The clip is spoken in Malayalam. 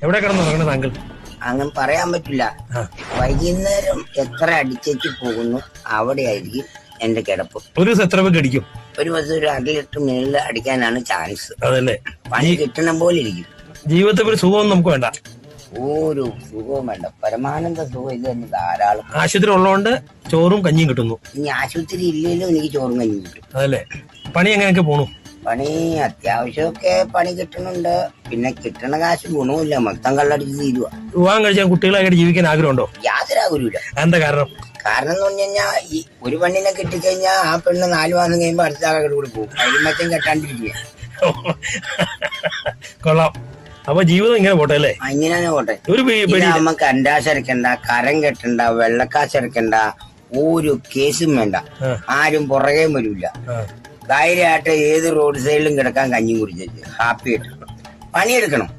എവിടെ കിടന്നുറങ്ങണ താങ്കൾ? അങ്ങനെ പറയാൻ പറ്റില്ല. വൈകുന്നേരം എത്ര അടിച്ചേച്ച് പോകുന്നു അവിടെയായിരിക്കും എന്റെ കിടപ്പ്. ഒരു ദിവസം എത്ര പേർക്ക് അടിക്കും? ഒരു ദിവസം ഒരു 1.5 ലിറ്റർ മേളിൽ അടിക്കാനാണ് ചാൻസ്. അതല്ലേ, പണി കിട്ടണം പോലെ ഇരിക്കും. ജീവിതത്തിൽ ഒരു സുഖമൊന്നും നമുക്ക് വേണ്ട. ഒരു സുഖവും വേണ്ട, പരമാനന്ദ സുഖം ഇത് തന്നെ ധാരാളം. ആശുപത്രി ഉള്ളതുകൊണ്ട് ചോറും കഞ്ഞിയും കിട്ടുന്നു. ഇനി ആശുപത്രി ഇല്ലെങ്കിലും എനിക്ക് ചോറും കഞ്ഞിയും കിട്ടും. അതല്ലേ, പണി എങ്ങനെയൊക്കെ പോണു? പണി അത്യാവശ്യമൊക്കെ പണി കിട്ടുന്നുണ്ട്. പിന്നെ കിട്ടണ കാശ് ഗുണവുമില്ല, മൊത്തം കള്ളടിച്ച് തീരുവ. വിവാഹം കഴിച്ചാൽ കുട്ടികളായിട്ട് ജീവിക്കാൻ ആഗ്രഹമുണ്ടോ? യാതൊരു ആഗ്രഹമില്ല. എന്താ കാരണം? കാരണം എന്ന് പറഞ്ഞു കഴിഞ്ഞാൽ ഈ ഒരു പെണ്ണിനെ കിട്ടിക്കഴിഞ്ഞാൽ ആ പെണ്ണ് 4 മാസം കഴിയുമ്പോൾ അടുത്ത ആളുടെ കൂടെ പോകും. അതിന് മറ്റും കെട്ടാണ്ടിരിക്കുക. കൊള്ളാം. അപ്പൊ ജീവിതം ഇങ്ങനെ പോട്ടെ അല്ലേ? ഇങ്ങനെ പോട്ടെ. ഒരു നമുക്ക് അണ്ടാശരക്കണ്ട, കരം കെട്ടണ്ട, വെള്ളക്കാശരക്കണ്ട, ഒരു കേസും വേണ്ട. ആരും പുറകെ വരില്ല. ധൈര്യമായിട്ട് ഏത് റോഡ് സൈഡിലും കിടക്കാൻ കഞ്ഞി കുടിച്ചു ഹാപ്പി ആയിട്ട് പണിയെടുക്കണം.